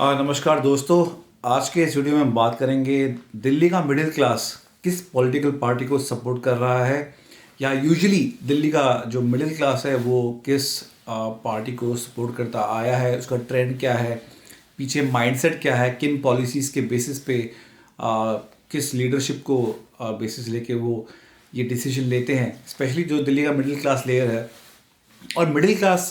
नमस्कार दोस्तों। आज के इस वीडियो में हम बात करेंगे दिल्ली का मिडिल क्लास किस पॉलिटिकल पार्टी को सपोर्ट कर रहा है, या यूजुअली दिल्ली का जो मिडिल क्लास है वो किस पार्टी को सपोर्ट करता आया है, उसका ट्रेंड क्या है, पीछे माइंडसेट क्या है, किन पॉलिसीज़ के बेसिस पे किस लीडरशिप को बेसिस लेके वो ये डिसीजन लेते हैं, स्पेशली जो दिल्ली का मिडिल क्लास लेयर है। और मिडिल क्लास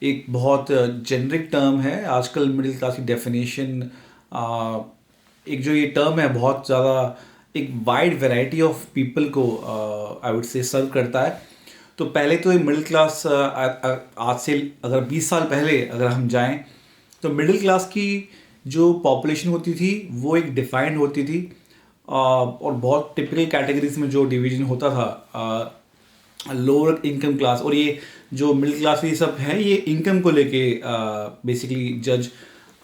एक बहुत जेनरिक टर्म है आजकल। मिडिल क्लास की डेफिनेशन, एक जो ये टर्म है बहुत ज़्यादा एक वाइड वैरायटी ऑफ पीपल को आई वुड से सर्व करता है। तो पहले तो ये मिडिल क्लास आज से अगर 20 साल पहले अगर हम जाएं तो मिडिल क्लास की जो पॉपुलेशन होती थी वो एक डिफाइंड होती थी, और बहुत टिपिकल कैटेगरीज में जो डिवीजन होता था, लोअर इनकम क्लास और ये जो मिडिल क्लास ये सब है, ये इनकम को लेके बेसिकली जज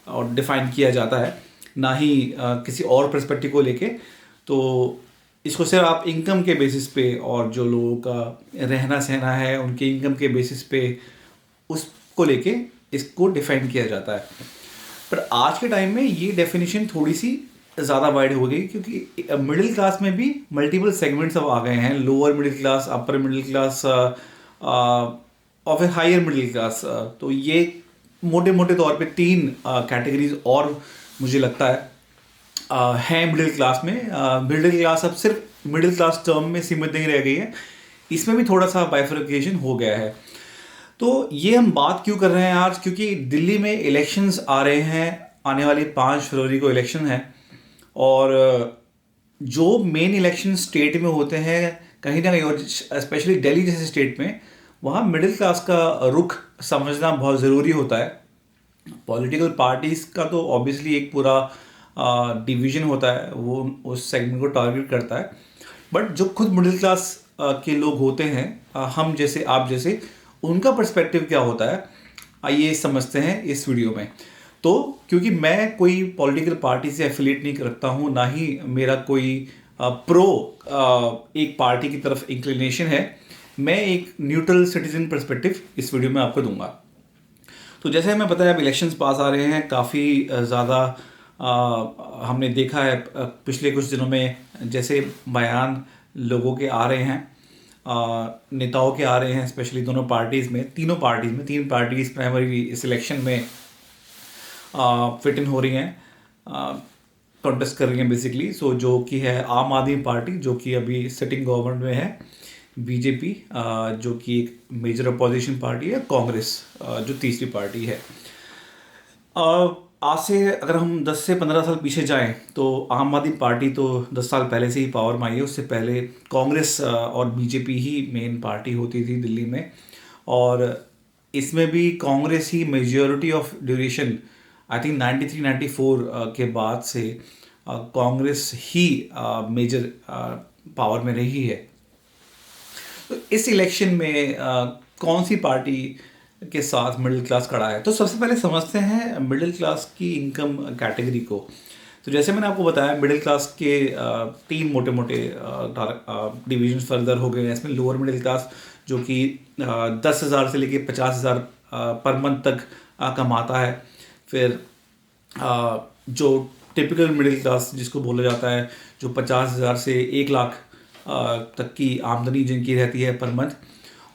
और डिफाइन किया जाता है, ना ही किसी और पर्सपेक्टिव को लेके। तो इसको सिर्फ आप इनकम के बेसिस पे और जो लोगों का रहना सहना है उनके इनकम के बेसिस पे उसको लेके इसको डिफाइन किया जाता है। पर आज के टाइम में ये डेफिनेशन थोड़ी सी ज़्यादा वाइड हो गई, क्योंकि मिडिल क्लास में भी मल्टीपल सेगमेंट्स अब आ गए हैं। Lower middle class, upper middle class और फिर हायर मिडिल क्लास। तो ये मोटे मोटे तौर पे तीन कैटेगरीज और मुझे लगता है मिडिल क्लास में। मिडिल क्लास अब सिर्फ मिडिल क्लास टर्म में सीमित नहीं रह गई है, इसमें भी थोड़ा सा बाइफर्केशन हो गया है। तो ये हम बात क्यों कर रहे हैं आज, क्योंकि दिल्ली में इलेक्शंस आ रहे हैं, आने वाली 5 फरवरी को इलेक्शन है। और जो मेन इलेक्शन स्टेट में होते हैं कहीं ना कहीं, और स्पेशली दिल्ली जैसे स्टेट में, वहाँ मिडिल क्लास का रुख समझना बहुत ज़रूरी होता है। पॉलिटिकल पार्टीज़ का तो ऑब्वियसली एक पूरा डिवीज़न होता है, वो उस सेगमेंट को टारगेट करता है। बट जो खुद मिडिल क्लास के लोग होते हैं, हम जैसे आप जैसे, उनका पर्सपेक्टिव क्या होता है, आइए समझते हैं इस वीडियो में। तो क्योंकि मैं कोई पॉलिटिकल पार्टी से एफिलिएट नहीं करता हूँ, ना ही मेरा कोई प्रो एक पार्टी की तरफ इंक्लिनेशन है, मैं एक न्यूट्रल सिटीजन पर्सपेक्टिव इस वीडियो में आपको दूंगा। तो जैसे हमें पता है अब इलेक्शंस पास आ रहे हैं, काफ़ी ज़्यादा हमने देखा है पिछले कुछ दिनों में जैसे बयान लोगों के आ रहे हैं, नेताओं के आ रहे हैं, स्पेशली दोनों पार्टीज़ में, तीन पार्टीज़ प्राइमरी इस इलेक्शन में फिट इन हो रही हैं, कॉन्टेस्ट कर रही हैं बेसिकली। सो जो कि है आम आदमी पार्टी, जो कि अभी सिटिंग गवर्नमेंट में है, बीजेपी जो कि एक मेजर अपोजिशन पार्टी है, कांग्रेस जो तीसरी पार्टी है। आज से अगर हम 10 से 15 साल पीछे जाएं तो आम आदमी पार्टी तो 10 साल पहले से ही पावर में आई है। उससे पहले कांग्रेस और बीजेपी ही मेन पार्टी होती थी दिल्ली में, और इसमें भी कांग्रेस ही majority of duration, I think 93-94 के बाद से कांग्रेस ही मेजर पावर में रही है। तो इस इलेक्शन में कौन सी पार्टी के साथ मिडिल क्लास खड़ा है, तो सबसे पहले समझते हैं मिडिल क्लास की इनकम कैटेगरी को। तो जैसे मैंने आपको बताया, मिडिल क्लास के तीन मोटे मोटे डिवीजन फर्दर हो गए हैं इसमें। लोअर मिडिल क्लास जो कि 10,000 से लेके 50,000 पर मंथ तक कमाता है। फिर जो टिपिकल मिडिल क्लास जिसको बोला जाता है, जो 50,000 से 1 लाख तक की आमदनी जिनकी रहती है पर मंथ,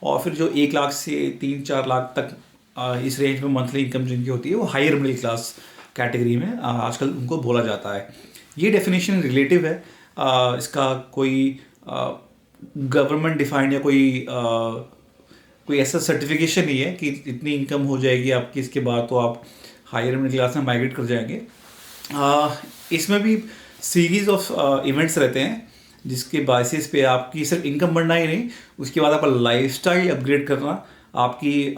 और फिर जो 1 लाख से 3-4 लाख तक इस रेंज में मंथली इनकम जिनकी होती है, वो हायर मिडिल क्लास कैटेगरी में आजकल उनको बोला जाता है। ये डेफिनेशन रिलेटिव है, इसका कोई गवर्नमेंट डिफाइंड या कोई ऐसा सर्टिफिकेशन नहीं है कि इतनी इनकम हो जाएगी आपकी, इसके बाद तो आप हायर मिडिल क्लास में माइग्रेट कर जाएंगे। इसमें भी सीरीज ऑफ इवेंट्स रहते हैं जिसके बेसिस पे आपकी सिर्फ इनकम बढ़ना ही नहीं, उसके बाद आपका लाइफस्टाइल अपग्रेड करना, आपकी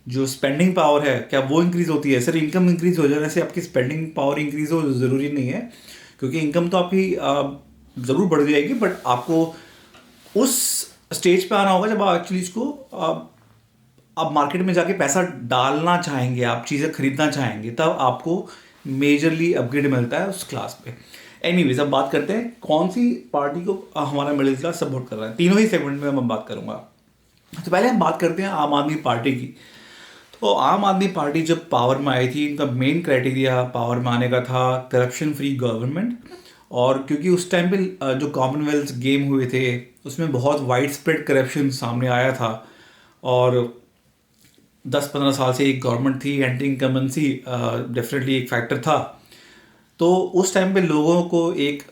जो स्पेंडिंग पावर है क्या वो इंक्रीज़ होती है। सिर्फ इनकम इंक्रीज़ हो जाने से आपकी स्पेंडिंग पावर इंक्रीज़ हो ज़रूरी नहीं है, क्योंकि इनकम तो आपकी ज़रूर बढ़ जाएगी, बट आपको उस स्टेज पे आना होगा जब आप एक्चुअली इसको आप मार्केट में जाके पैसा डालना चाहेंगे, आप चीज़ें खरीदना चाहेंगे, तब आपको मेजरली अपग्रेड मिलता है उस क्लास पे। एनीवेज, अब बात करते हैं कौन सी पार्टी को हमारा मिडिल क्लास सपोर्ट कर रहा है। तीनों ही सेगमेंट में मैं बात करूंगा। तो पहले हम बात करते हैं आम आदमी पार्टी की। और आम आदमी पार्टी जब पावर में आई थी, इनका मेन क्राइटेरिया पावर में आने का था करप्शन फ्री गवर्नमेंट। और क्योंकि उस टाइम पे जो कॉमनवेल्थ गेम हुए थे उसमें बहुत वाइड स्प्रेड करप्शन सामने आया था, और 10-15 साल से एक गवर्नमेंट थी, एंटी इनकम्बेंसी डेफिनेटली एक फैक्टर था। तो उस टाइम पे लोगों को एक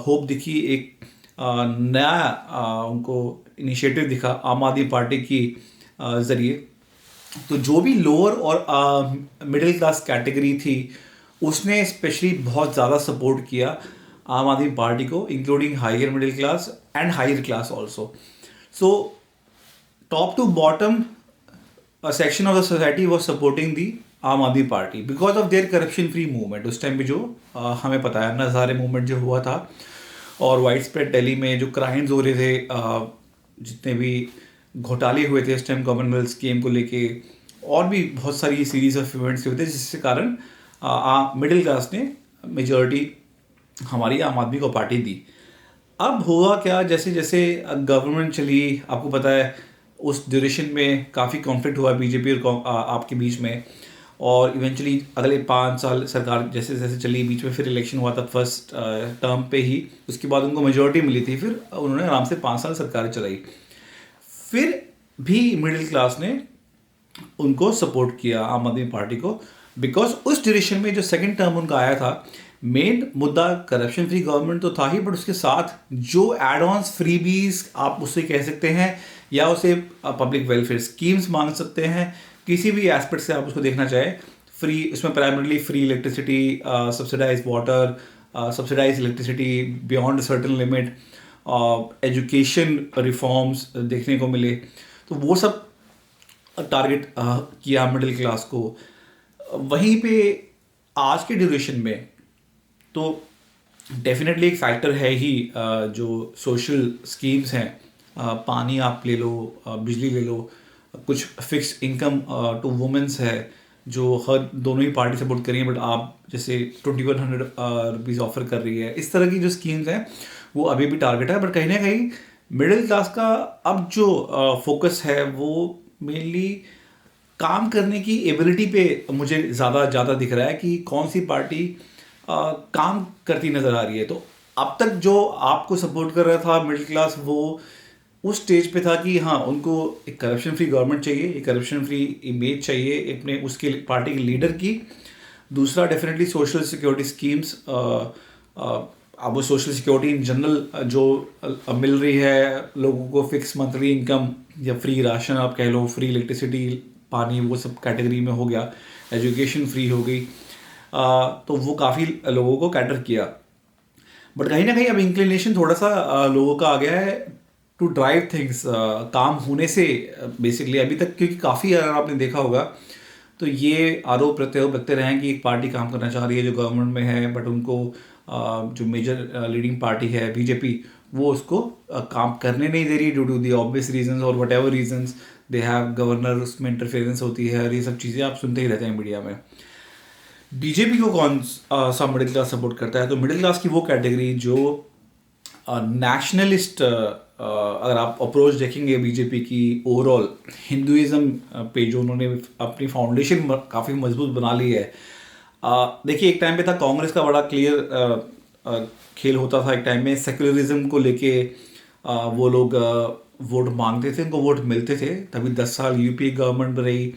होप दिखी, एक नया उनको इनिशिएटिव दिखा आम आदमी पार्टी की ज़रिए। तो जो भी लोअर और मिडिल क्लास कैटेगरी थी उसने स्पेशली बहुत ज़्यादा सपोर्ट किया आम आदमी पार्टी को, including higher middle class and higher class also. So top to bottom a section of the society was supporting the आम Aadmi party because of their corruption free movement. उस time पे जो हमें पता है ना, सारे मूवमेंट जो हुआ था और वाइड स्प्रेड दिल्ली में जो क्राइम्स हो रहे थे, जितने भी घोटाले हुए थे इस टाइम कॉमनवेल्थ गेम को लेके, और भी बहुत सारी सीरीज ऑफ इवेंट्स हुए थे जिसके कारण मिडिल क्लास ने मेजॉरिटी हमारी आम आदमी को पार्टी दी। अब हुआ क्या, जैसे जैसे गवर्नमेंट चली, आपको पता है उस ड्यूरेशन में काफ़ी कॉन्फ्लिक्ट हुआ बीजेपी और आपके बीच में, और इवेंचुअली अगले 5 साल सरकार जैसे जैसे चली, बीच में फिर इलेक्शन हुआ था फर्स्ट टर्म पे ही, उसके बाद उनको मेजॉरिटी मिली थी, फिर उन्होंने आराम से 5 साल सरकार चलाई। फिर भी मिडिल क्लास ने उनको सपोर्ट किया आम आदमी पार्टी को, बिकॉज उस ड्यूरेशन में जो सेकंड टर्म उनका आया था, मेन मुद्दा करप्शन फ्री गवर्नमेंट तो था ही, बट उसके साथ जो एड ऑन्स फ्रीबीज आप उसे कह सकते हैं या उसे पब्लिक वेलफेयर स्कीम्स मान सकते हैं, किसी भी एस्पेक्ट से आप उसको देखना चाहें, फ्री, उसमें primarily free electricity, subsidise water, subsidise electricity beyond certain limit, education reforms देखने को मिले। तो वो सब टारगेट किया मिडिल क्लास को। वहीं पे आज के ड्यूरेशन में तो डेफिनेटली एक फैक्टर है ही जो सोशल स्कीम्स हैं, पानी आप ले लो, बिजली ले लो, कुछ फिक्स इनकम टू वुमेंस है जो हर दोनों ही पार्टी सपोर्ट कर रही है, बट आप जैसे 2100 रुपीज़ ऑफर कर रही है, इस तरह की जो स्कीम्स हैं वो अभी भी टारगेट है। बट कहीं ना कहीं मिडिल क्लास का अब जो फोकस है वो मेनली काम करने की एबिलिटी पे मुझे ज़्यादा दिख रहा है कि कौन सी पार्टी काम करती नज़र आ रही है। तो अब तक जो आपको सपोर्ट कर रहा था मिडिल क्लास, वो उस स्टेज पे था कि हाँ, उनको एक करप्शन फ्री गवर्नमेंट चाहिए, एक करप्शन फ्री इमेज चाहिए अपने उसके पार्टी के लीडर की। दूसरा डेफिनेटली सोशल सिक्योरिटी स्कीम्स, अब वो सोशल सिक्योरिटी इन जनरल जो मिल रही है लोगों को, फिक्स मंथली इनकम या फ्री राशन आप कह लो, फ्री इलेक्ट्रिसिटी, पानी, वो सब कैटेगरी में हो गया, एजुकेशन फ्री हो गई, तो वो काफ़ी लोगों को कैटर किया। बट कहीं ना कहीं अब इंक्लिनेशन थोड़ा सा लोगों का आ गया है टू ड्राइव थिंग्स, काम होने से बेसिकली अभी तक, क्योंकि काफ़ी अगर आपने देखा होगा तो ये आरोप प्रत्यारोप लगते रहे हैं कि एक पार्टी काम करना चाह रही है जो गवर्नमेंट में है, बट उनको जो मेजर लीडिंग पार्टी है बीजेपी, वो उसको काम करने नहीं दे रही due to the obvious reasons और whatever reasons they have, governor उसमें इंटरफेरेंस होती है और ये सब चीज़ें आप सुनते ही रहते हैं मीडिया में। बीजेपी को कौन सा मिडिल क्लास सपोर्ट करता है? तो मिडिल क्लास की वो कैटेगरी जो नेशनलिस्ट, अगर आप अप्रोच देखेंगे बीजेपी की ओवरऑल हिंदुइज्म पे, जो उन्होंने अपनी फाउंडेशन काफ़ी मजबूत बना ली है। देखिए, एक टाइम पे था कांग्रेस का बड़ा क्लियर खेल होता था, एक टाइम में सेकुलरिज्म को लेके वो लोग वोट मांगते थे, उनको वोट मिलते थे, तभी 10 साल यूपी गवर्नमेंट रही,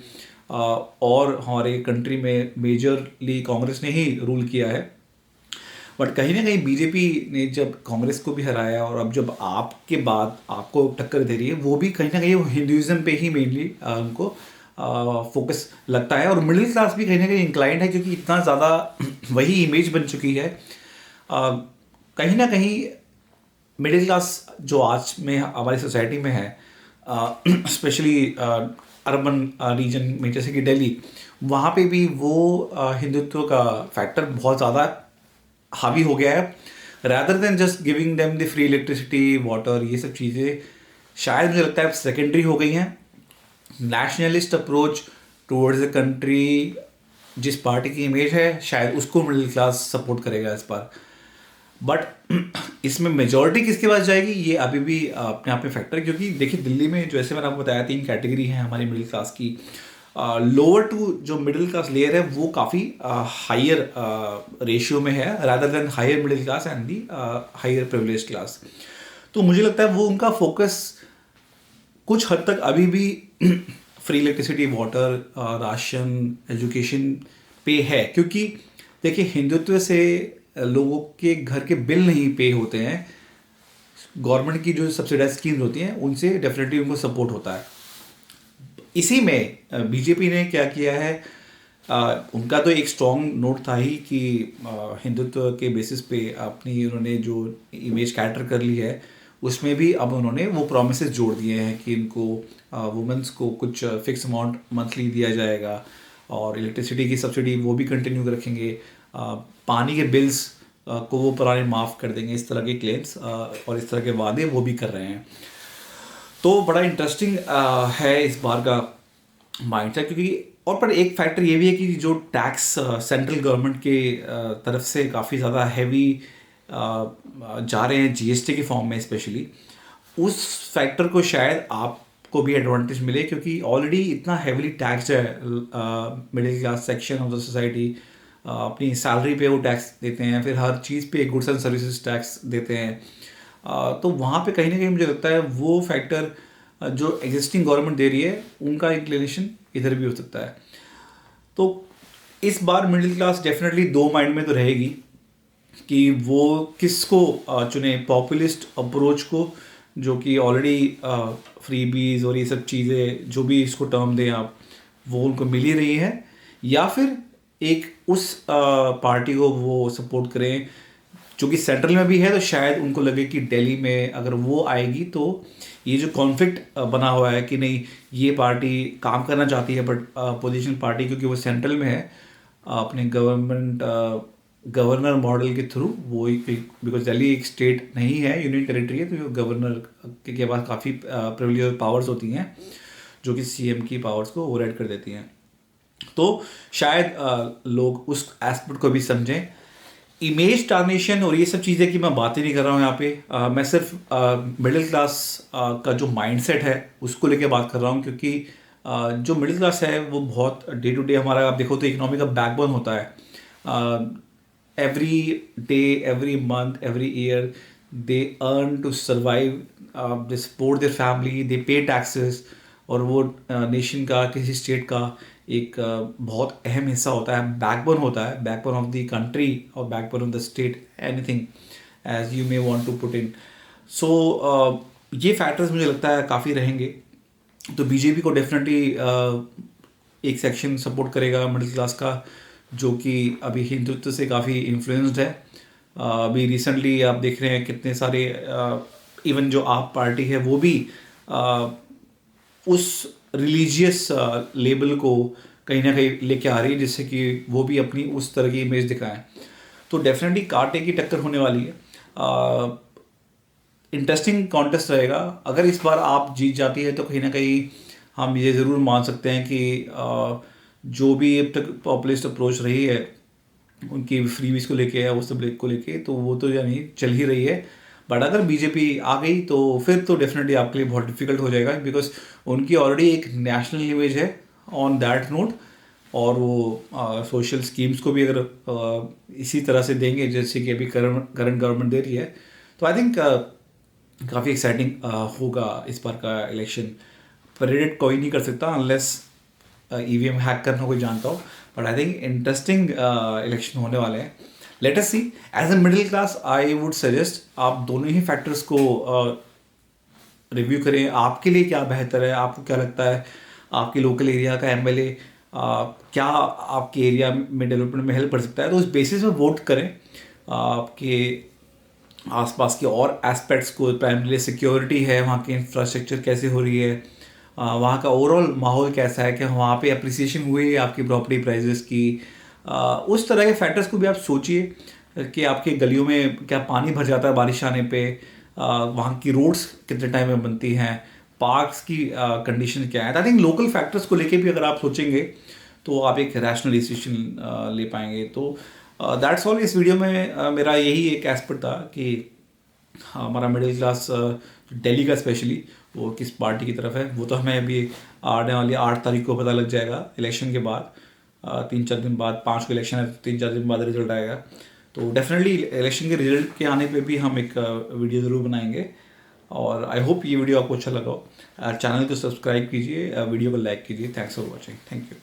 और हमारे कंट्री में मेजरली कांग्रेस ने ही रूल किया है। बट कहीं ना कहीं बीजेपी ने जब कांग्रेस को भी हराया और अब जब आपके बाद आपको टक्कर दे रही है, वो भी कहीं ना कहीं हिंदुइज्म पे ही मेनली उनको फोकस लगता है। और मिडिल क्लास भी कहीं ना कहीं इंक्लाइंड है, क्योंकि इतना ज़्यादा वही इमेज बन चुकी है। कहीं ना कहीं मिडिल क्लास जो आज में हमारी सोसाइटी में है, स्पेशली अर्बन रीजन में जैसे कि दिल्ली, वहाँ पे भी वो हिंदुत्व का फैक्टर बहुत ज़्यादा हावी हो गया है, rather than just giving them the free electricity, water, ये सब चीज़ें शायद मुझे लगता है सेकेंडरी हो गई हैं। Nationalist approach towards the country, जिस पार्टी की इमेज है, शायद उसको मिडिल क्लास सपोर्ट करेगा इस बार। बट इसमें मेजॉरिटी किसके पास जाएगी, ये अभी भी अपने आप में फैक्टर है, क्योंकि देखिए दिल्ली में जैसे मैंने आपको बताया 3 कैटेगरी हैं हमारी मिडिल क्लास की। लोअर टू जो मिडिल क्लास लेयर है वो काफ़ी हायर रेशियो में है rather than higher middle class and the higher privilege class. तो मुझे लगता है वो उनका फोकस कुछ हद तक अभी भी free electricity, water, ration, education पे है, क्योंकि देखिए हिंदुत्व से लोगों के घर के बिल नहीं पे होते हैं, गवर्नमेंट की जो सब्सिडाइज स्कीम्स होती हैं उनसे डेफिनेटली उनको सपोर्ट होता है। इसी में बीजेपी ने क्या किया है, उनका तो एक स्ट्रॉन्ग नोट था ही कि हिंदुत्व के बेसिस पे अपनी उन्होंने जो इमेज कैटर कर ली है, उसमें भी अब उन्होंने वो प्रोमिसेस जोड़ दिए हैं कि इनको वुमेंस को कुछ फिक्स अमाउंट मंथली दिया जाएगा, और इलेक्ट्रिसिटी की सब्सिडी वो भी कंटिन्यू रखेंगे, पानी के बिल्स को वो पुराने माफ़ कर देंगे, इस तरह के क्लेम्स और इस तरह के वादे वो भी कर रहे हैं। तो बड़ा इंटरेस्टिंग है इस बार का माइंडसेट, क्योंकि और पर एक फैक्टर ये भी है कि जो टैक्स सेंट्रल गवर्नमेंट के तरफ से काफ़ी ज़्यादा हैवी जा रहे हैं जीएसटी के फॉर्म में स्पेशली, उस फैक्टर को शायद आपको भी एडवांटेज मिले, क्योंकि ऑलरेडी इतना हैवीली टैक्स है middle class section of the society, अपनी सैलरी पे वो टैक्स देते हैं, फिर हर चीज़ पे गुड्स एंड सर्विसेज टैक्स देते हैं। तो वहाँ पे कहीं ना कहीं मुझे लगता है वो फैक्टर जो एग्जिस्टिंग गवर्नमेंट दे रही है उनका इंक्लिनेशन इधर भी हो सकता है। तो इस बार मिडिल क्लास डेफिनेटली दो माइंड में तो रहेगी कि वो किसको चुने, पॉपुलिस्ट अप्रोच को जो कि ऑलरेडी फ्रीबीज और ये सब चीज़ें जो भी इसको टर्म दें आप, वो उनको मिल ही रही है, या फिर एक उस पार्टी को वो सपोर्ट करें जो कि सेंट्रल में भी है, तो शायद उनको लगे कि दिल्ली में अगर वो आएगी तो ये जो कॉन्फ्लिक्ट बना हुआ है कि नहीं ये पार्टी काम करना चाहती है बट पोजीशन पार्टी क्योंकि वो सेंट्रल में है अपने गवर्नर मॉडल के थ्रू, वो बिकॉज दिल्ली एक स्टेट नहीं है, यूनियन टेरिटरी है, तो गवर्नर के पास काफ़ी प्रिविलेज पावर्स होती हैं जो कि सीएम की पावर्स को ओवरराइड कर देती हैं। तो शायद लोग उस एस्पेक्ट को भी समझें। इमेज टार्निशन और ये सब चीज़ें की मैं बात ही नहीं कर रहा हूँ यहाँ पे, मैं सिर्फ मिडिल क्लास का जो माइंडसेट है उसको लेके बात कर रहा हूँ, क्योंकि जो मिडिल क्लास है वो बहुत डे टू डे हमारा आप देखो तो इकोनॉमी का बैकबोन होता है। Every day, every month, every year they earn to survive, they support their family, they pay taxes, और वो नेशन का किसी स्टेट का एक बहुत अहम हिस्सा होता है, बैकबोन होता है, बैकबोन ऑफ द कंट्री और backbone of the state, anything as you may want to put in. So ये फैक्टर्स मुझे लगता है काफ़ी रहेंगे। तो बीजेपी को डेफिनेटली एक सेक्शन सपोर्ट करेगा मिडिल क्लास का जो कि अभी हिंदुत्व से काफ़ी इन्फ्लुएंस्ड है। अभी रिसेंटली आप देख रहे हैं कितने सारे इवन जो आप पार्टी है वो भी उस रिलीजियस लेबल को कहीं ना कहीं लेके आ रही है, जिससे कि वो भी अपनी उस तरह की इमेज दिखाएं। तो डेफिनेटली कांटे की टक्कर होने वाली है। इंटरेस्टिंग कॉन्टेस्ट रहेगा। अगर इस बार आप जीत जाती है तो कहीं ना कहीं हम ये ज़रूर मान सकते हैं कि जो भी अब तक पॉपुलिस्ट अप्रोच रही है उनकी फ्रीबीज को लेके या उस सब को लेके, तो वो तो यानी चल ही रही है। बट अगर बीजेपी आ गई तो फिर तो डेफिनेटली आपके लिए बहुत डिफिकल्ट हो जाएगा, बिकॉज उनकी ऑलरेडी एक नेशनल इमेज है ऑन दैट नोट, और वो सोशल स्कीम्स को भी अगर इसी तरह से देंगे जैसे कि अभी करंट गवर्नमेंट दे रही है, तो आई थिंक काफ़ी एक्साइटिंग होगा इस बार का इलेक्शन। प्रेडिक्ट कोई नहीं कर सकता अनलेस ईवीएम हैक करना कोई जानता हो, but I think interesting election होने वाले हैं। Let us see. As a middle class I would suggest आप दोनों ही फैक्टर्स को रिव्यू करें, आपके लिए क्या बेहतर है, आपको क्या लगता है आपके लोकल एरिया का एमएलए क्या आपके एरिया में डेवलपमेंट में हेल्प कर सकता है, तो उस बेसिस में वोट करें। आपके आसपास के और एस्पेक्ट्स को, प्राइमरी सिक्योरिटी है, वहाँ की इंफ्रास्ट्रक्चर कैसे हो रही है, वहाँ का ओवरऑल माहौल कैसा है, कि वहाँ पे अप्रिसिएशन हुई है आपकी प्रॉपर्टी प्राइजेस की, उस तरह के फैक्टर्स को भी आप सोचिए कि आपके गलियों में क्या पानी भर जाता है बारिश आने पे, वहाँ की रोड्स कितने टाइम में बनती हैं, पार्क्स की कंडीशन क्या है। आई थिंक लोकल फैक्टर्स को लेके भी अगर आप सोचेंगे तो आप एक रैशनल डिसीजन ले पाएंगे। तो दैट्स ऑल। इस वीडियो में मेरा यही एक एस्पेक्ट था कि हमारा मिडिल क्लास दिल्ली का स्पेशली वो किस पार्टी की तरफ है, वो तो हमें अभी आने वाली 8 तारीख को पता लग जाएगा इलेक्शन के बाद। 3-4 दिन बाद, 5 को इलेक्शन है तो 3-4 दिन बाद रिजल्ट आएगा। तो डेफिनेटली इलेक्शन के रिजल्ट के आने पे भी हम एक वीडियो ज़रूर बनाएंगे। और आई होप ये वीडियो आपको अच्छा लगा हो। चैनल को सब्सक्राइब कीजिए, वीडियो को लाइक कीजिए। Thanks for watching. Thank you.